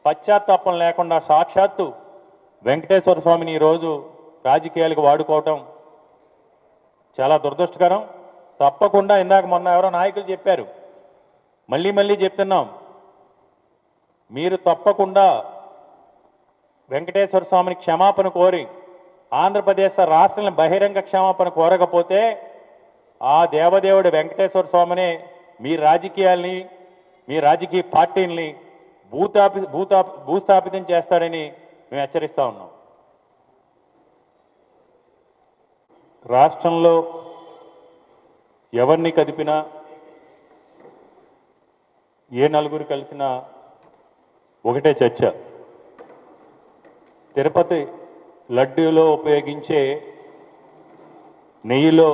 పశ్చాత్తాపం లేకుండా సాక్షాత్తు వెంకటేశ్వర స్వామిని ఈరోజు రాజకీయాలకు వాడుకోవటం చాలా దురదృష్టకరం. తప్పకుండా ఇందాక మొన్న ఎవరో నాయకులు చెప్పారు, మళ్ళీ మళ్ళీ చెప్తున్నాం, మీరు తప్పకుండా వెంకటేశ్వర స్వామిని క్షమాపణ కోరి ఆంధ్రప్రదేశ్ రాష్ట్రాన్ని బహిరంగ క్షమాపణ కోరకపోతే ఆ దేవదేవుడు వెంకటేశ్వర స్వామినే మీ రాజకీయాల్ని, మీ రాజకీయ పార్టీల్ని భూస్థాపితం చేస్తాడని మేము హెచ్చరిస్తా ఉన్నాం. రాష్ట్రంలో ఎవరిని కదిపినా, ఏ నలుగురు కలిసినా ఒకటే చర్చ. తిరుపతి లడ్డూలో ఉపయోగించే నెయ్యిలో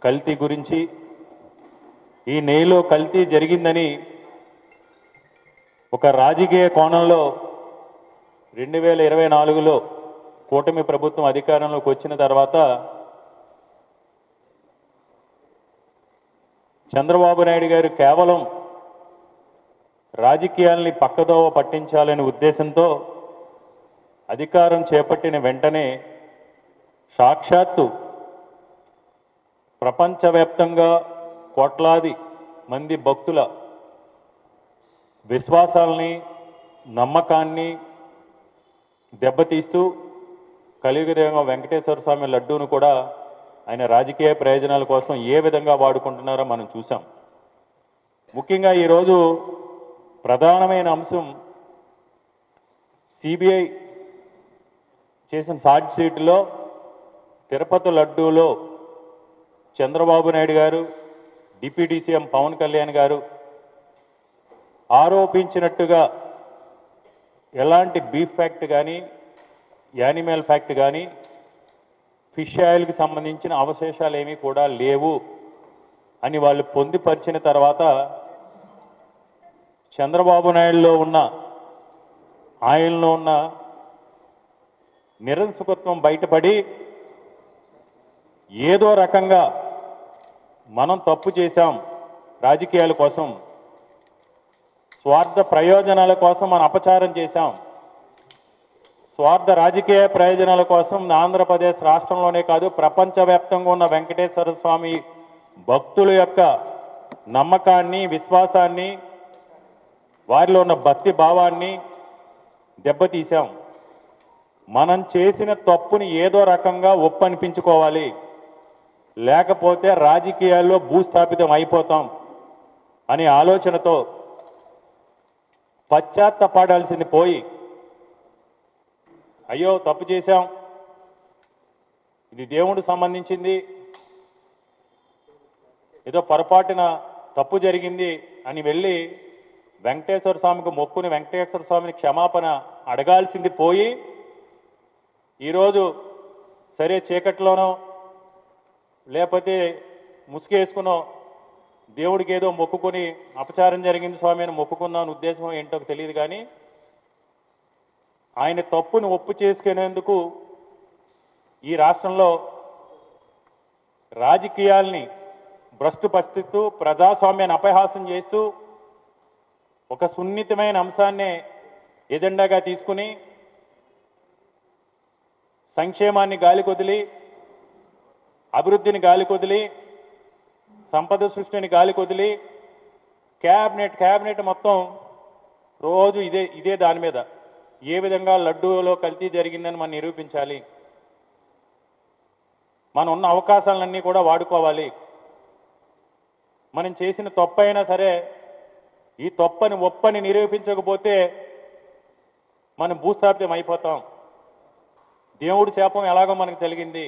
కల్తీ గురించి, ఈ నెయ్యిలో కల్తీ జరిగిందని ఒక రాజకీయ కోణంలో 2024లో కూటమి ప్రభుత్వం అధికారంలోకి వచ్చిన తర్వాత చంద్రబాబు నాయుడు గారు కేవలం రాజకీయాల్ని పక్కదోవ పట్టించాలనే ఉద్దేశంతో అధికారం చేపట్టిన వెంటనే సాక్షాత్తు ప్రపంచవ్యాప్తంగా కోట్లాది మంది భక్తుల విశ్వాసాలని, నమ్మకాన్ని దెబ్బతీస్తూ కలియుగదేవ వెంకటేశ్వర స్వామి లడ్డూను కూడా ఆయన రాజకీయ ప్రయోజనాల కోసం ఏ విధంగా వాడుకుంటున్నారో మనం చూసాం. ముఖ్యంగా ఈరోజు ప్రధానమైన అంశం సిబిఐ చేసిన ఛార్జ్ షీట్లో తిరుపతి లడ్డూలో చంద్రబాబు నాయుడు గారు, డిప్యూటీ సీఎం పవన్ కళ్యాణ్ గారు ఆరోపించినట్టుగా ఎలాంటి బీఫ్ ఫ్యాక్ట్ కానీ, యానిమల్ ఫ్యాక్ట్ కానీ, ఫిష్ ఆయిల్కి సంబంధించిన అవశేషాలు ఏమీ కూడా లేవు అని వాళ్ళు పొందుపరిచిన తర్వాత చంద్రబాబు నాయుడులో ఉన్న, ఆయనలో ఉన్న నిరంకుశత్వం బయటపడి ఏదో రకంగా మనం తప్పు చేశాం, రాజకీయాల కోసం, స్వార్థ ప్రయోజనాల కోసం మనం అపచారం చేశాం, స్వార్థ రాజకీయ ప్రయోజనాల కోసం ఆంధ్రప్రదేశ్ రాష్ట్రంలోనే కాదు ప్రపంచవ్యాప్తంగా ఉన్న వెంకటేశ్వర స్వామి భక్తుల యొక్క నమ్మకాన్ని, విశ్వాసాన్ని, వారిలో ఉన్న భక్తి భావాన్ని దెబ్బతీశాం. మనం చేసిన తప్పుని ఏదో రకంగా ఒప్పనిపించుకోవాలి, లేకపోతే రాజకీయాల్లో భూస్థాపితం అయిపోతాం అనే ఆలోచనతో పశ్చాత్తాపడాల్సింది పోయి, అయ్యో తప్పు చేశాం, ఇది దేవుడికి సంబంధించింది, ఏదో పొరపాటున తప్పు జరిగింది అని వెళ్ళి వెంకటేశ్వర స్వామికి మొక్కుని వెంకటేశ్వర స్వామిని క్షమాపణ అడగాల్సింది పోయి, ఈరోజు సరే చీకట్లోనో లేకపోతే ముసుగేసుకునో దేవుడికి ఏదో మొక్కుకొని అపచారం జరిగింది స్వామి అని మొక్కుకుందాం ఉద్దేశం ఏంటో తెలియదు, కానీ ఆయన తప్పును ఒప్పు చేసుకునేందుకు ఈ రాష్ట్రంలో రాజకీయాల్ని భ్రష్టుపరుస్తూ ప్రజాస్వామ్యాన్ని అపహాసం చేస్తూ ఒక సున్నితమైన అంశాన్నే ఎజెండాగా తీసుకుని సంక్షేమాన్ని గాలికొదిలి, అభివృద్ధిని గాలికొదిలి, సంపద సృష్టిని గాలికొదిలి క్యాబినెట్ మొత్తం రోజు ఇదే దాని మీద ఏ విధంగా లడ్డూలో కల్తీ జరిగిందని మనం నిరూపించాలి, మనం ఉన్న అవకాశాలన్నీ కూడా వాడుకోవాలి, మనం చేసిన తప్పు అయినా సరే ఈ తప్పని ఒప్పని నిరూపించకపోతే మనం భూస్థాపితం అయిపోతాం, దేవుడి శాపం ఎలాగో మనకు జరిగింది,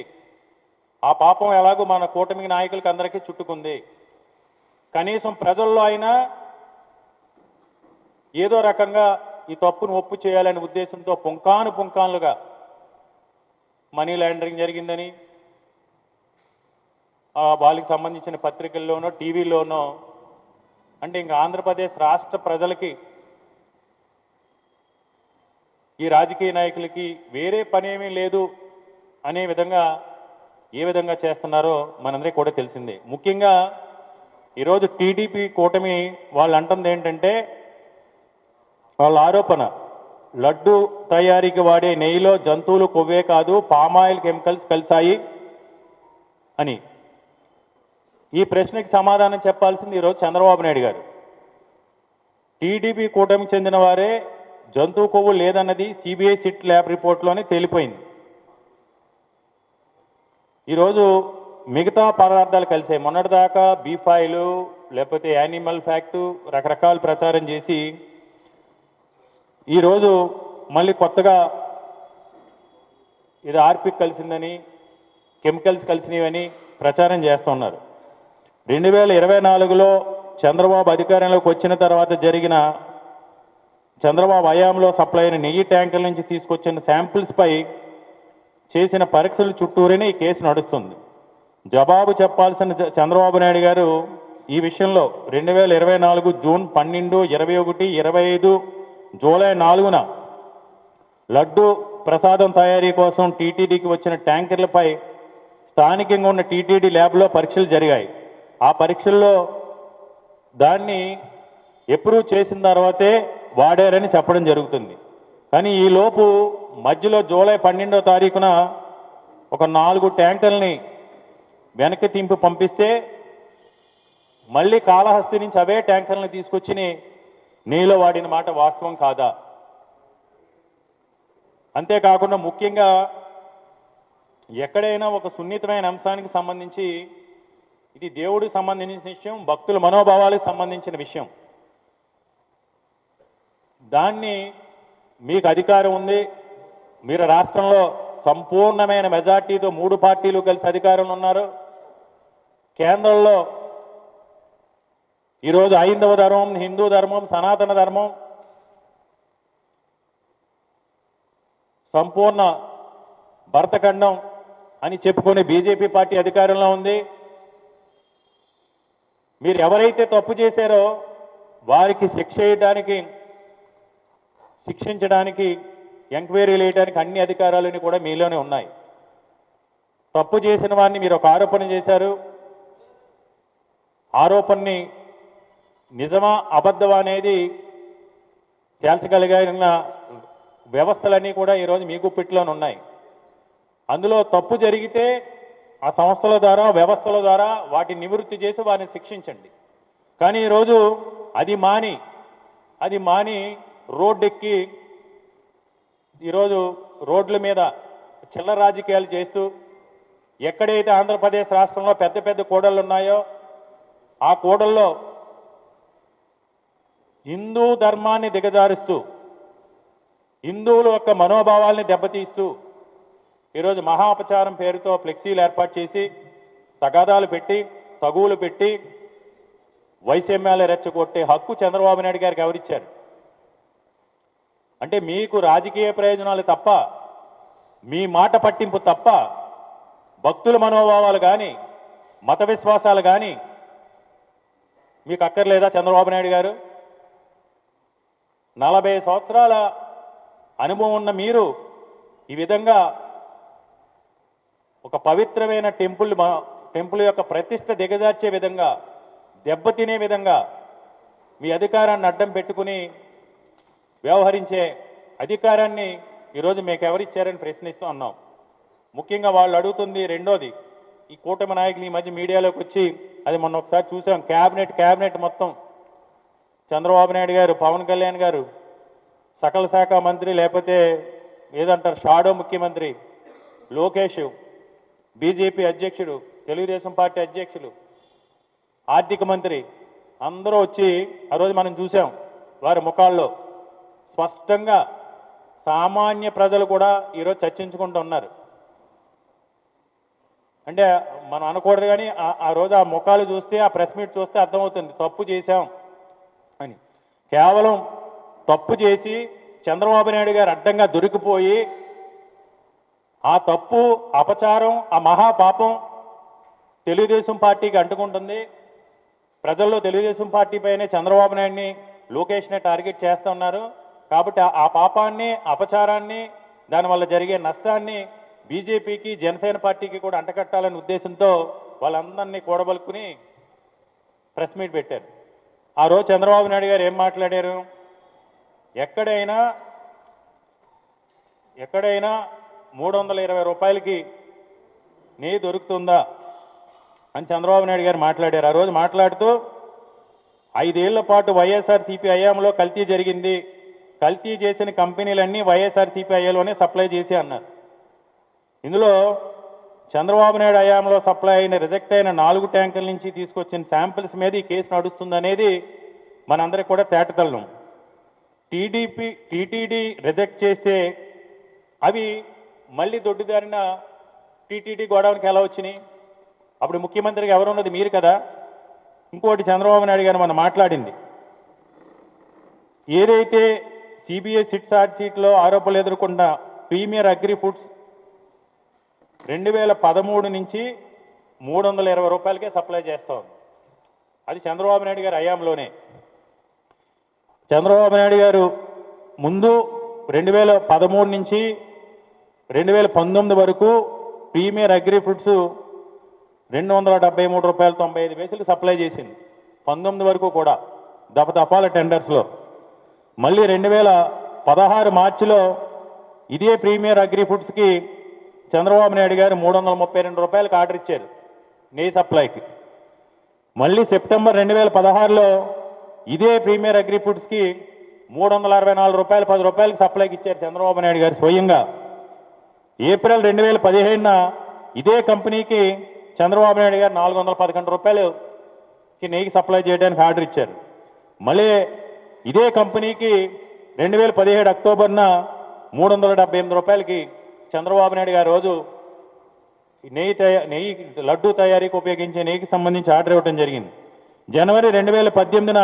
ఆ పాపం ఎలాగో మన కూటమి నాయకులకి అందరికీ చుట్టుకుంది, కనీసం ప్రజల్లో అయినా ఏదో రకంగా ఈ తప్పును ఒప్పు చేయాలనే ఉద్దేశంతో పుంకానుగా మనీ లాండరింగ్ జరిగిందని వాళ్ళకి సంబంధించిన పత్రికల్లోనో టీవీలోనో, అంటే ఇంకా ఆంధ్రప్రదేశ్ రాష్ట్ర ప్రజలకి ఈ రాజకీయ నాయకులకి వేరే పనేమీ లేదు అనే విధంగా ఏ విధంగా చేస్తున్నారో మనందరికీ కూడా తెలిసిందే. ముఖ్యంగా ఈరోజు టీడీపీ కూటమి వాళ్ళు అంటుంది ఏంటంటే వాళ్ళ ఆరోపణ లడ్డు తయారీకి వాడే నెయ్యిలో జంతువులు కొవ్వే కాదు పామాయిల్ కెమికల్స్ కలిసాయి అని. ఈ ప్రశ్నకి సమాధానం చెప్పాల్సింది ఈరోజు చంద్రబాబు నాయుడు గారు. టీడీపీ కూటమికి చెందిన వారే జంతువు కొవ్వు లేదన్నది సిబిఐ సిట్ ల్యాబ్ రిపోర్ట్లోనే తేలిపోయింది. ఈరోజు మిగతా పదార్థాలు కలిసాయి. మొన్నటిదాకా బీఫ్ ఆయిల్ లేకపోతే యానిమల్ ఫ్యాక్టు రకరకాల ప్రచారం చేసి ఈరోజు మళ్ళీ కొత్తగా ఇది ఆర్పిక్ కలిసిందని కెమికల్స్ కలిసినవని ప్రచారం చేస్తున్నారు. 2024లో చంద్రబాబు అధికారంలోకి వచ్చిన తర్వాత జరిగిన చంద్రబాబు హయాంలో సప్లై అయిన నెయ్యి ట్యాంకుల నుంచి తీసుకొచ్చిన శాంపిల్స్పై చేసిన పరీక్షల చుట్టూరేనే ఈ కేసు నడుస్తుంది. జవాబు చెప్పాల్సిన చంద్రబాబు నాయుడు గారు ఈ విషయంలో 2024 జూన్ 12, 21, 25, జూలై 4న లడ్డు ప్రసాదం తయారీ కోసం టీటీడీకి వచ్చిన ట్యాంకర్లపై స్థానికంగా ఉన్న టీటీడీ ల్యాబ్లో పరీక్షలు జరిగాయి. ఆ పరీక్షల్లో దాన్ని అప్రూవ్ చేసిన తర్వాతే వాడారని చెప్పడం జరుగుతుంది. కానీ ఈలోపు మధ్యలో జూలై 12వ తారీఖున ఒక 4 ట్యాంకర్లని వెనక్కి తింపి పంపిస్తే మళ్ళీ కాళహస్తి నుంచి అవే ట్యాంకర్లను తీసుకొచ్చి నీలో వాడిన మాట వాస్తవం కాదా? అంతేకాకుండా ముఖ్యంగా ఎక్కడైనా ఒక సున్నితమైన అంశానికి సంబంధించి ఇది దేవుడికి సంబంధించిన విషయం, భక్తుల మనోభావాలకు సంబంధించిన విషయం. దాన్ని మీకు అధికారం ఉంది. మీరు రాష్ట్రంలో సంపూర్ణమైన మెజార్టీతో 3 పార్టీలు కలిసి అధికారంలో ఉన్నారు. కేంద్రంలో ఈరోజు హైందవ ధర్మం, హిందూ ధర్మం, సనాతన ధర్మం సంపూర్ణ భరతఖండం అని చెప్పుకునే బీజేపీ పార్టీ అధికారంలో ఉంది. మీరు ఎవరైతే తప్పు చేశారో వారికి శిక్షించడానికి ఎంక్వైరీలు వేయడానికి అన్ని అధికారాలని కూడా మీలోనే ఉన్నాయి. తప్పు చేసిన వారిని మీరు ఒక ఆరోపణ చేశారు. ఆరోపణని నిజమా అబద్ధమా అనేది తేల్చగలిగిన వ్యవస్థలన్నీ కూడా ఈరోజు మీ గుప్పిట్లోనే ఉన్నాయి. అందులో తప్పు జరిగితే ఆ సంస్థల ద్వారా, వ్యవస్థల ద్వారా వాటిని నివృత్తి చేసి వారిని శిక్షించండి. కానీ ఈరోజు అది మాని రోడ్డెక్కి ఈరోజు రోడ్ల మీద చిల్లర రాజకీయాలు చేస్తూ ఎక్కడైతే ఆంధ్రప్రదేశ్ రాష్ట్రంలో పెద్ద పెద్ద కూడళ్ళు ఉన్నాయో ఆ కూడల్లో హిందూ ధర్మాన్ని దిగజారుస్తూ హిందువుల యొక్క మనోభావాల్ని దెబ్బతీస్తూ ఈరోజు మహా అపచారం పేరుతో ఫ్లెక్సీలు ఏర్పాటు చేసి తగాదాలు పెట్టి తగువులు పెట్టి వైషమ్యాలు రెచ్చగొట్టే హక్కు చంద్రబాబు నాయుడు గారికి ఎవరిచ్చారు? అంటే మీకు రాజకీయ ప్రయోజనాలు తప్ప, మీ మాట పట్టింపు తప్ప భక్తుల మనోభావాలు కానీ మత విశ్వాసాలు కానీ మీకు అక్కర్లేదా? చంద్రబాబు నాయుడు గారు 40 సంవత్సరాల అనుభవం ఉన్న మీరు ఈ విధంగా ఒక పవిత్రమైన టెంపుల్ యొక్క ప్రతిష్ట దిగజార్చే విధంగా, దెబ్బతినే విధంగా మీ అధికారాన్ని అడ్డం పెట్టుకుని వ్యవహరించే అధికారాన్ని ఈరోజు మీకు ఎవరిచ్చారని ప్రశ్నిస్తూ ఉన్నాం. ముఖ్యంగా వాళ్ళు అడుగుతుంది రెండోది, ఈ కూటమి నాయకులు ఈ మధ్య మీడియాలోకి వచ్చి, అది మొన్న ఒకసారి చూసాం, క్యాబినెట్ మొత్తం చంద్రబాబు నాయుడు గారు, పవన్ కళ్యాణ్ గారు, సకల శాఖ మంత్రి లేకపోతే ఏదంటారు షాడో ముఖ్యమంత్రి లోకేష్, బీజేపీ అధ్యక్షుడు, తెలుగుదేశం పార్టీ అధ్యక్షులు, ఆర్థిక మంత్రి అందరూ వచ్చి ఆ రోజు మనం చూసాం వారి ముఖాల్లో స్పష్టంగా సామాన్య ప్రజలు కూడా ఈరోజు చర్చించుకుంటూ ఉన్నారు. అంటే మనం అనకూడదు కానీ ఆ రోజు ఆ ముఖాలు చూస్తే, ఆ ప్రెస్ మీట్ చూస్తే అర్థమవుతుంది తప్పు చేశాం అని. కేవలం తప్పు చేసి చంద్రబాబు నాయుడు గారు అడ్డంగా దొరికిపోయి ఆ తప్పు, అపచారం, ఆ మహాపాపం తెలుగుదేశం పార్టీకి అంటుకుంటుంది. ప్రజల్లో తెలుగుదేశం పార్టీ పైనే చంద్రబాబు నాయుడిని, లోకేష్ని టార్గెట్ చేస్తూ ఉన్నారు. కాబట్టి ఆ పాపాన్ని, అపచారాన్ని, దానివల్ల జరిగే నష్టాన్ని బీజేపీకి, జనసేన పార్టీకి కూడా అంటకట్టాలనే ఉద్దేశంతో వాళ్ళందరినీ కూడబలుకుని ప్రెస్ మీట్ పెట్టారు. ఆ రోజు చంద్రబాబు నాయుడు గారు ఏం మాట్లాడారు? ఎక్కడైనా 320 రూపాయలకి నెయ్యి దొరుకుతుందా అని చంద్రబాబు నాయుడు గారు మాట్లాడారు. ఆ రోజు మాట్లాడుతూ 5 ఏళ్ల పాటు వైఎస్ఆర్సీపీ హయాంలో కల్తీ జరిగింది, కల్తీ చేసిన కంపెనీలన్నీ వైఎస్ఆర్సీపీ హయాంలోనే సప్లై చేసి అన్నారు. ఇందులో చంద్రబాబు నాయుడు హయాంలో సప్లై అయిన రిజెక్ట్ అయిన 4 ట్యాంకుల నుంచి తీసుకొచ్చిన శాంపిల్స్ మీద ఈ కేసు నడుస్తుందనేది మనందరికీ కూడా తేటతెల్లం. టీటీడీ రిజెక్ట్ చేస్తే అవి మళ్ళీ దొడ్డిదారిన టీటీడీ గోడౌన్కి ఎలా వచ్చినాయి? అప్పుడు ముఖ్యమంత్రిగా ఎవరున్నది మీరు కదా. ఇంకోటి చంద్రబాబు నాయుడు గారు మనం మాట్లాడింది, ఏదైతే సిబిఐ సిట్ ఛార్జ్ షీట్లో ఆరోపణలు ఎదుర్కొన్న ప్రీమియర్ అగ్రి ఫుడ్స్ 2013 నుంచి 320 రూపాయలకే సప్లై చేస్తా ఉంది. అది చంద్రబాబు నాయుడు గారి హయాంలోనే. చంద్రబాబు నాయుడు గారు ముందు 2013 నుంచి 2019 వరకు ప్రీమియర్ అగ్రి ఫుడ్స్ 273 రూపాయలు 95 పైసలు సప్లై చేసింది. 19 వరకు కూడా దపదపాల టెండర్స్లో. మళ్ళీ 2016 మార్చిలో ఇదే ప్రీమియర్ అగ్రి ఫుడ్స్కి చంద్రబాబు నాయుడు గారు 332 రూపాయలకు ఆర్డర్ ఇచ్చారు నెయ్యి సప్లైకి. మళ్ళీ సెప్టెంబర్ 2016లో ఇదే ప్రీమియర్ అగ్రి ఫుడ్స్కి 364 రూపాయలు 10 రూపాయలకి సప్లైకి ఇచ్చారు చంద్రబాబు నాయుడు గారు స్వయంగా. ఏప్రిల్ 2015న ఇదే కంపెనీకి చంద్రబాబు నాయుడు గారు 411 రూపాయలకి నెయ్యి సప్లై చేయడానికి ఆర్డర్ ఇచ్చారు. మళ్ళీ ఇదే కంపెనీకి 2017 అక్టోబర్న 378 రూపాయలకి చంద్రబాబు నాయుడు గారు రోజు నెయ్యి లడ్డూ తయారీకి ఉపయోగించే నెయ్యికి సంబంధించి ఆర్డర్ ఇవ్వడం జరిగింది. జనవరి 2018న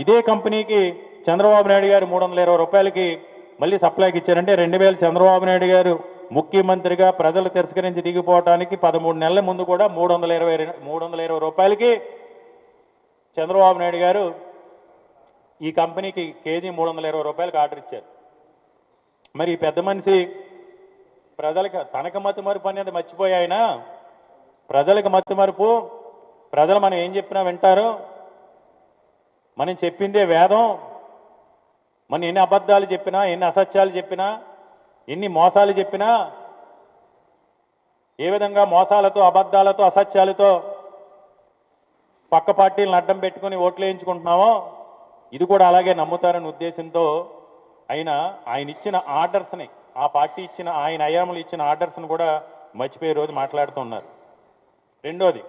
ఇదే కంపెనీకి చంద్రబాబు నాయుడు గారు 320 రూపాయలకి మళ్ళీ సప్లైకి ఇచ్చారంటే 2000 చంద్రబాబు నాయుడు గారు ముఖ్యమంత్రిగా ప్రజలు తిరస్కరించి దిగిపోవడానికి 13 నెలల ముందు కూడా 320 రూపాయలకి చంద్రబాబు నాయుడు గారు ఈ కంపెనీకి కేజీ 320 రూపాయలకి ఆర్డర్ ఇచ్చారు. మరి ఈ పెద్ద మనిషి ప్రజలకు తనకు మతిమరుపు అనేది మర్చిపోయాయినా ప్రజలకు మతిమరుపు, ప్రజలు మనం ఏం చెప్పినా వింటారు, మనం చెప్పిందే వేదం, మనం ఎన్ని అబద్ధాలు చెప్పినా, ఎన్ని అసత్యాలు చెప్పినా, ఎన్ని మోసాలు చెప్పినా, ఏ విధంగా మోసాలతో అబద్ధాలతో అసత్యాలతో పక్క పార్టీలను అడ్డం పెట్టుకుని ఓట్లు వేయించుకుంటున్నామో ఇది కూడా అలాగే నమ్ముతారనే ఉద్దేశంతో ఆయన ఇచ్చిన ఆర్డర్స్ని, ఆ పార్టీ ఇచ్చిన ఆయన హయాంలో ఇచ్చిన ఆర్డర్స్ని కూడా మర్చిపోయే రోజు మాట్లాడుతున్నారు. రెండోది,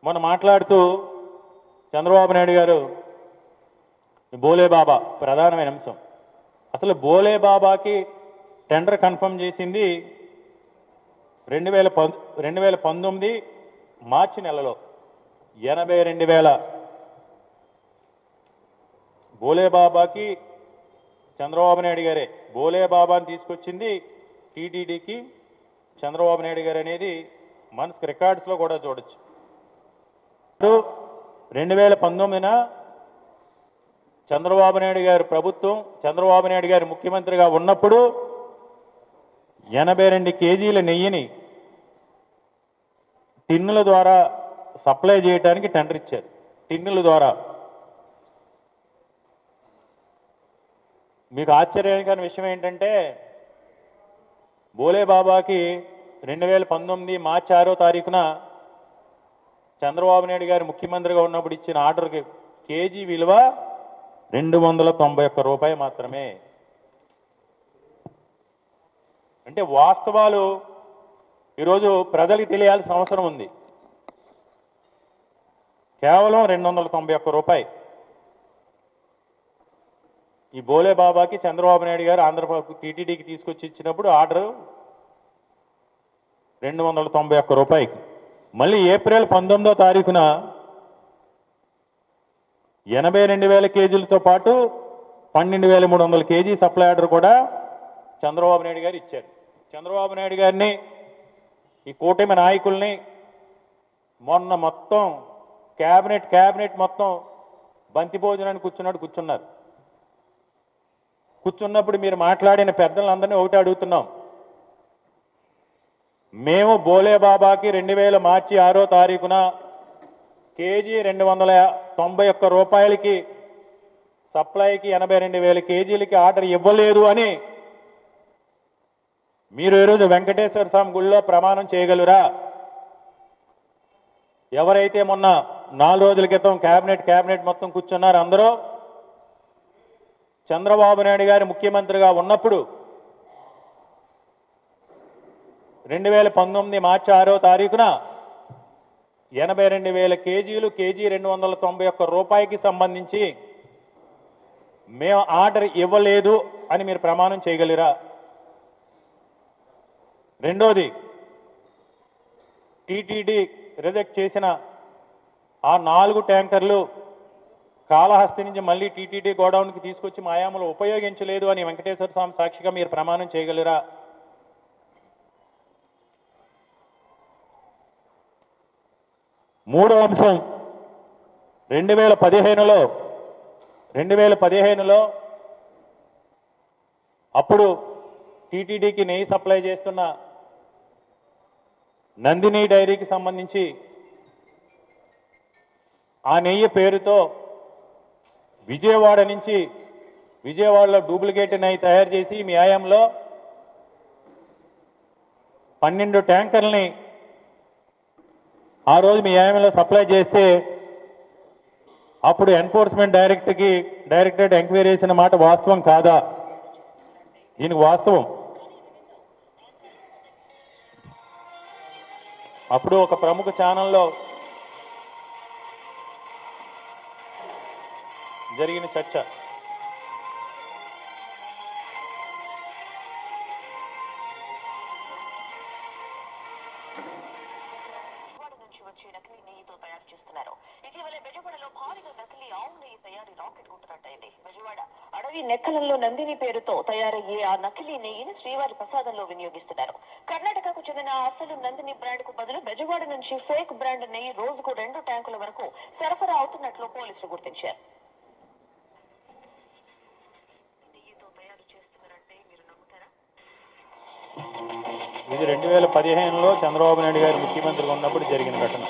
మనం మాట్లాడుతూ చంద్రబాబు నాయుడు గారు బోలే బాబా ప్రధానమైన అంశం. అసలు బోలే బాబాకి టెండర్ కన్ఫర్మ్ చేసింది 2019 మార్చి నెలలో 82,000 బోలే బాబాకి చంద్రబాబు నాయుడు గారే బోలే బాబాని తీసుకొచ్చింది టీటీడీకి చంద్రబాబు నాయుడు గారు అనేది మనకు రికార్డ్స్లో కూడా చూడొచ్చు. 2019న చంద్రబాబు నాయుడు గారు ప్రభుత్వం, చంద్రబాబు నాయుడు గారు ముఖ్యమంత్రిగా ఉన్నప్పుడు 82 కేజీల నెయ్యిని టిన్నుల ద్వారా సప్లై చేయడానికి టెండర్ ఇచ్చారు. టిన్నుల ద్వారా. మీకు ఆశ్చర్యకరమైన విషయం ఏంటంటే బోలే బాబాకి 2019 మార్చి 6వ తారీఖున చంద్రబాబు నాయుడు గారు ముఖ్యమంత్రిగా ఉన్నప్పుడు ఇచ్చిన ఆర్డర్కి కేజీ విలువ 291 రూపాయలు మాత్రమే. అంటే వాస్తవాలు ఈరోజు ప్రజలకు తెలియాల్సిన అవసరం ఉంది. కేవలం 291 రూపాయలు ఈ బోలే బాబాకి చంద్రబాబు నాయుడు గారు ఆంధ్రప్రదేశ్ టీటీడీకి తీసుకొచ్చి ఇచ్చినప్పుడు ఆర్డర్ 291 రూపాయలకి. మళ్ళీ ఏప్రిల్ 19వ తారీఖున 82,000 కేజీలతో పాటు 12,300 కేజీ సప్లై ఆర్డర్ కూడా చంద్రబాబు నాయుడు గారు ఇచ్చారు. చంద్రబాబు నాయుడు గారిని, ఈ కూటమి నాయకుల్ని మొన్న మొత్తం క్యాబినెట్ మొత్తం బంతి భోజనాన్ని కూర్చున్నారు. కూర్చున్నప్పుడు మీరు మాట్లాడిన పెద్దలందరినీ ఒకటి అడుగుతున్నాం. మేము బోలే బాబాకి 2000 మార్చి 6వ తారీఖున కేజీ 291 రూపాయలకి సప్లైకి 82,000 కేజీలకి ఆర్డర్ ఇవ్వలేదు అని మీరు ఈరోజు వెంకటేశ్వర స్వామి గుళ్ళో ప్రమాణం చేయగలరా? ఎవరైతే మొన్న 4 రోజుల క్రితం క్యాబినెట్ మొత్తం కూర్చున్నారు అందరూ చంద్రబాబు నాయుడు గారు ముఖ్యమంత్రిగా ఉన్నప్పుడు 2019 మార్చి 6వ తారీఖున 82,000 కేజీలు కేజీ 291 రూపాయికి సంబంధించి మేము ఆర్డర్ ఇవ్వలేదు అని మీరు ప్రమాణం చేయగలరా? రెండోది, టీటీడీ రిజెక్ట్ చేసిన ఆ 4 ట్యాంకర్లు కాళహస్తి నుంచి మళ్ళీ టీటీడీ గోడౌన్కి తీసుకొచ్చి మాయాములు ఉపయోగించలేదు అని వెంకటేశ్వర స్వామి సాక్షిగా మీరు ప్రమాణం చేయగలరా? మూడో అంశం, 2015లో అప్పుడు టీటీడీకి నెయ్యి సప్లై చేస్తున్న నందిని డైరీకి సంబంధించి ఆ నెయ్యి పేరుతో విజయవాడలో డూప్లికేట్ నెయ్యి తయారు చేసి మీ ఆయంలో 12 ట్యాంకర్లని ఆ రోజు మీ ఆయంలో సప్లై చేస్తే అప్పుడు ఎన్ఫోర్స్మెంట్ డైరెక్టరేట్ ఎంక్వైరీ చేసిన మాట వాస్తవం కాదా? దీనికి వాస్తవం. అప్పుడు ఒక ప్రముఖ ఛానల్లో జరిగిన చర్చ. నకిలీ నెయ్యితో తయారు చేస్తున్నారు. ఇటీవల బెజవాడలో భారీగా నకిలీ ఆవు నెయ్యి తయారీ రాకెట్ కొట్టినట్టయింది. బెజవాడ అడవి నెక్కలంలో నందిని పేరుతో తయారయ్యే ఆ నకిలీ నెయ్యిని శ్రీవారి ప్రసాదంలో వినియోగిస్తున్నారు. కర్ణాటకకు చెందిన అసలు నందిని బ్రాండ్ కు బదులు బెజవాడ నుంచి ఫేక్ బ్రాండ్ నెయ్యి రోజుకు 2 ట్యాంకుల వరకు సరఫరా అవుతున్నట్లు పోలీసులు గుర్తించారు. నెయ్యితో తయారు చేస్తున్నారంటే మీరు నమ్ముతారా? ఇది 2015లో చంద్రబాబు నాయుడు గారు ముఖ్యమంత్రిగా ఉన్నప్పుడు జరిగిన ఘటన.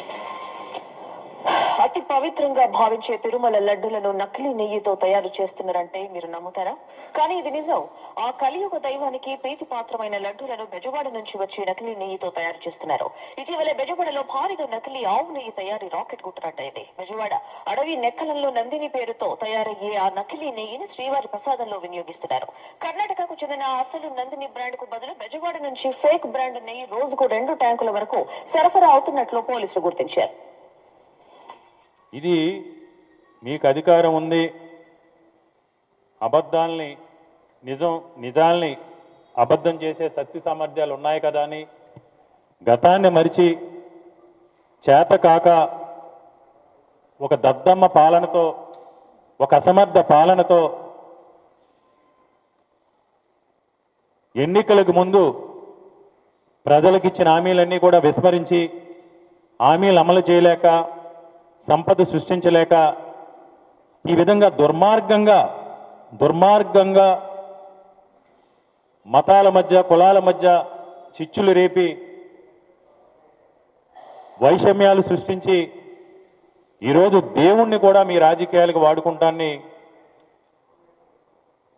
అతి పవిత్రంగా భావించే తిరుమల లడ్డులను నకిలీ నెయ్యితో తయారు చేస్తున్నారంటే మీరు నమ్ముతారా? కానీ ఇది నిజం. ఆ కలియుగ దైవానికి ప్రీతిపాత్రమైన లడ్డులను బెజవాడ నుంచి వచ్చి నకిలీ నెయ్యితో తయారు చేస్తున్నారు. ఇటీవల బెజవాడలో భారీగా నకిలీ ఆవు నెయ్యి తయారీ రాకెట్ గుట్టునట్టయింది. బెజవాడ అడవి నెక్కలంలో నందిని పేరుతో తయారయ్యే ఆ నకిలీ నెయ్యిని శ్రీవారి ప్రసాదంలో వినియోగిస్తున్నారు. కర్ణాటకకు చెందిన అసలు నందిని బ్రాండ్ కు బదులు బెజవాడ నుంచి ఫేక్ బ్రాండ్ నెయ్యి రోజుకు 2 ట్యాంకుల వరకు సరఫరా అవుతున్నట్లు పోలీసులు గుర్తించారు. ఇది మీకు అధికారం ఉంది, నిజాల్ని అబద్ధం చేసే శక్తి సామర్థ్యాలు ఉన్నాయి కదా అని గతాన్ని మరిచి చేతకాక ఒక దద్దమ్మ పాలనతో, ఒక అసమర్థ పాలనతో ఎన్నికలకు ముందు ప్రజలకిచ్చిన హామీలన్నీ కూడా విస్మరించి హామీలు అమలు చేయలేక సంపద సృష్టించలేక ఈ విధంగా దుర్మార్గంగా మతాల మధ్య కులాల మధ్య చిచ్చులు రేపి వైషమ్యాలు సృష్టించి ఈరోజు దేవుణ్ణి కూడా మీ రాజకీయాలకు వాడుకుంటాన్ని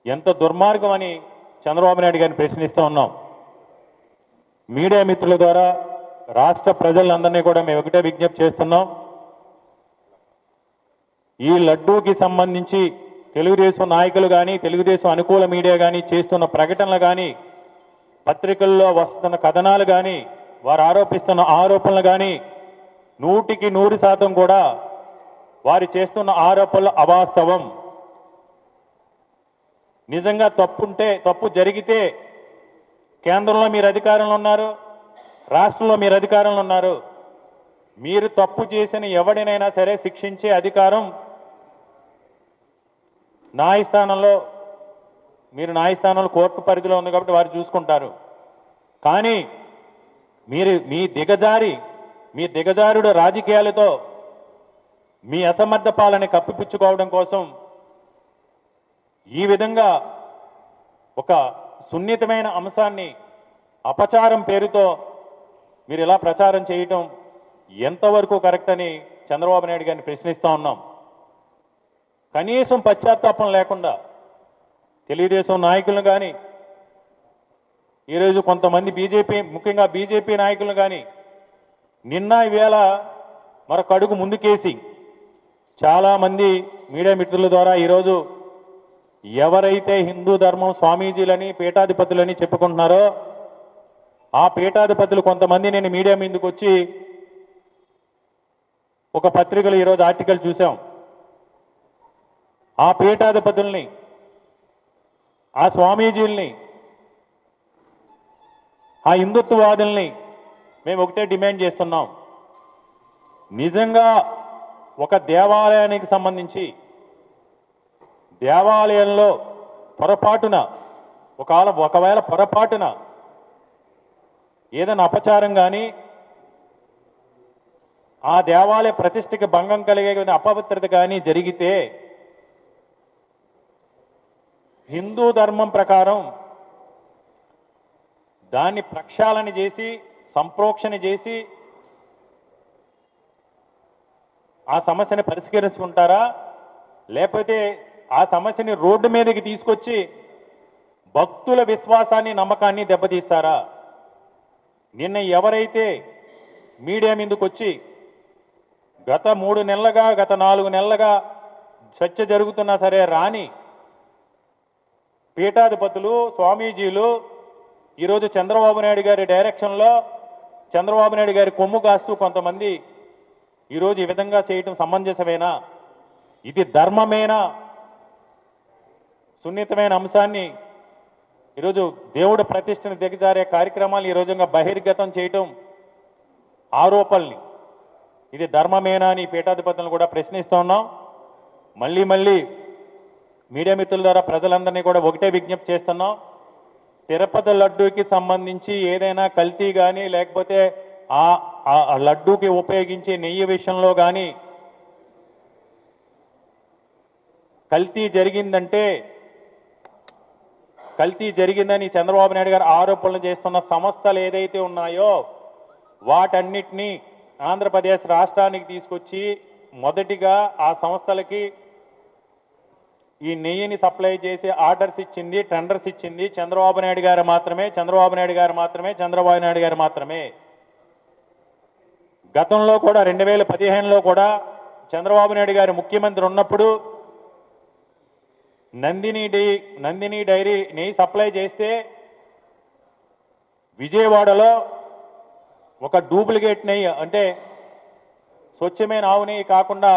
ఎంత దుర్మార్గం అని చంద్రబాబు నాయుడు గారిని ప్రశ్నిస్తూ ఉన్నాం. మీడియా మిత్రుల ద్వారా రాష్ట్ర ప్రజలందరినీ కూడా మేము ఒకటే విజ్ఞప్తి చేస్తున్నాం. ఈ లడ్డూకి సంబంధించి తెలుగుదేశం నాయకులు కానీ తెలుగుదేశం అనుకూల మీడియా కానీ చేస్తున్న ప్రకటనలు కానీ పత్రికల్లో వస్తున్న కథనాలు కానీ వారు ఆరోపిస్తున్న ఆరోపణలు కానీ 100% కూడా వారు చేస్తున్న ఆరోపణలు అవాస్తవం. నిజంగా తప్పు జరిగితే కేంద్రంలో మీరు అధికారంలో ఉన్నారు, రాష్ట్రంలో మీరు అధికారంలో ఉన్నారు. మీరు తప్పు చేసిన ఎవడినైనా సరే శిక్షించే అధికారం న్యాయస్థానంలో కోర్టు పరిధిలో ఉంది కాబట్టి వారు చూసుకుంటారు. కానీ మీ దిగజారుడు రాజకీయాలతో మీ అసమర్థ పాలన కప్పిపుచ్చుకోవడం కోసం ఈ విధంగా ఒక సున్నితమైన అంశాన్ని అపచారం పేరుతో మీరు ఇలా ప్రచారం చేయటం ఎంతవరకు కరెక్ట్ అని చంద్రబాబు నాయుడు గారిని ప్రశ్నిస్తూ ఉన్నాం. కనీసం పశ్చాత్తాపం లేకుండా తెలుగుదేశం నాయకులను కానీ ఈరోజు కొంతమంది బీజేపీ, ముఖ్యంగా బీజేపీ నాయకులను కానీ నిన్న ఈవేళ మరొక అడుగు ముందుకేసి చాలామంది మీడియా మిత్రుల ద్వారా ఈరోజు ఎవరైతే హిందూ ధర్మం స్వామీజీలని పీఠాధిపతులని చెప్పుకుంటున్నారో ఆ పీఠాధిపతులు కొంతమంది నేను మీడియా మీదకి వచ్చి ఒక పత్రికలో ఈరోజు ఆర్టికల్ చూసాం. ఆ పీఠాధిపతుల్ని, ఆ స్వామీజీల్ని, ఆ హిందుత్వవాదుల్ని మేము ఒకటే డిమాండ్ చేస్తున్నాం. నిజంగా ఒక దేవాలయానికి సంబంధించి దేవాలయంలో పొరపాటున ఒకవేళ పొరపాటున ఏదైనా అపచారం కానీ ఆ దేవాలయ ప్రతిష్టకి భంగం కలిగే అపవిత్రత కానీ జరిగితే హిందూ ధర్మం ప్రకారం దాన్ని ప్రక్షాళన చేసి సంప్రోక్షణ చేసి ఆ సమస్యని పరిష్కరించుకుంటారా, లేకపోతే ఆ సమస్యని రోడ్డు మీదకి తీసుకొచ్చి భక్తుల విశ్వాసాన్ని నమ్మకాన్ని దెబ్బతీస్తారా? నిన్న ఎవరైతే మీడియా మీదకి వచ్చి గత 3 నెలలుగా గత 4 నెలలుగా చర్చ జరుగుతున్నా సరే రాని పీఠాధిపతులు, స్వామీజీలు ఈరోజు చంద్రబాబు నాయుడు గారి డైరెక్షన్లో చంద్రబాబు నాయుడు గారి కొమ్ము కాస్తూ కొంతమంది ఈరోజు ఈ విధంగా చేయటం సమంజసమేనా? ఇది ధర్మమేనా? సున్నితమైన అంశాన్ని ఈరోజు దేవుడు ప్రతిష్టను దిగజారే కార్యక్రమాలు ఈ రోజుగా బహిర్గతం చేయటం, ఆరోపణల్ని ఇది ధర్మమేనా అని పీఠాధిపతులను కూడా ప్రశ్నిస్తూ ఉన్నాం. మళ్ళీ మీడియా మిత్రుల ద్వారా ప్రజలందరినీ కూడా ఒకటే విజ్ఞప్తి చేస్తున్నాం. తిరుపతి లడ్డూకి సంబంధించి ఏదైనా కల్తీ కానీ లేకపోతే ఆ లడ్డూకి ఉపయోగించే నెయ్యి విషయంలో కానీ కల్తీ జరిగిందని చంద్రబాబు నాయుడు గారు ఆరోపణలు చేస్తున్న సంస్థలు ఏదైతే ఉన్నాయో వాటన్నిటినీ ఆంధ్రప్రదేశ్ రాష్ట్రానికి తీసుకొచ్చి మొదటిగా ఆ సంస్థలకి ఈ నెయ్యిని సప్లై చేసి ఆర్డర్స్ ఇచ్చింది, టెండర్స్ ఇచ్చింది చంద్రబాబు నాయుడు గారు మాత్రమే. గతంలో కూడా 2015లో కూడా చంద్రబాబు నాయుడు గారు ముఖ్యమంత్రి ఉన్నప్పుడు నందిని డైరీ నెయ్యి సప్లై చేస్తే విజయవాడలో ఒక డూప్లికేట్ నెయ్యి, అంటే స్వచ్ఛమైన ఆవు నెయ్యి కాకుండా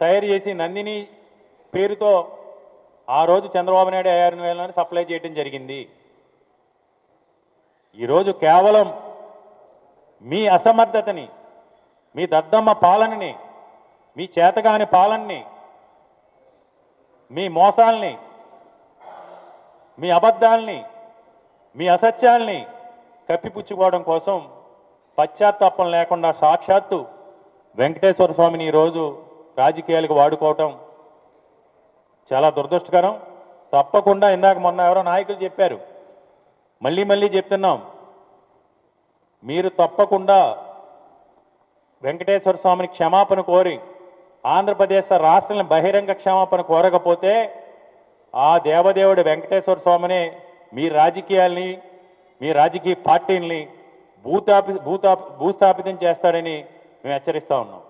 తయారు చేసి నందిని పేరుతో ఆ రోజు చంద్రబాబు నాయుడు 5,000 సప్లై చేయడం జరిగింది. ఈరోజు కేవలం మీ అసమర్థతని, మీ దద్దమ్మ పాలనని, మీ చేతగాని పాలనని, మీ మోసాల్ని, మీ అబద్ధాల్ని, మీ అసత్యాల్ని కప్పిపుచ్చుకోవడం కోసం పశ్చాత్తాపం లేకుండా సాక్షాత్తు వెంకటేశ్వర స్వామిని ఈరోజు రాజకీయాలకు వాడుకోవటం చాలా దురదృష్టకరం. తప్పకుండా ఇందాక మొన్న ఎవరో నాయకులు చెప్పారు, మళ్ళీ చెప్తున్నాం, మీరు తప్పకుండా వెంకటేశ్వర స్వామిని క్షమాపణ కోరి ఆంధ్రప్రదేశ్ రాష్ట్రాన్ని బహిరంగ క్షమాపణ కోరకపోతే ఆ దేవదేవుడు వెంకటేశ్వర స్వామిని మీ రాజకీయాల్ని, మీ రాజకీయ పార్టీల్ని భూస్థాపితం చేస్తాడని మేము హెచ్చరిస్తా ఉన్నాం.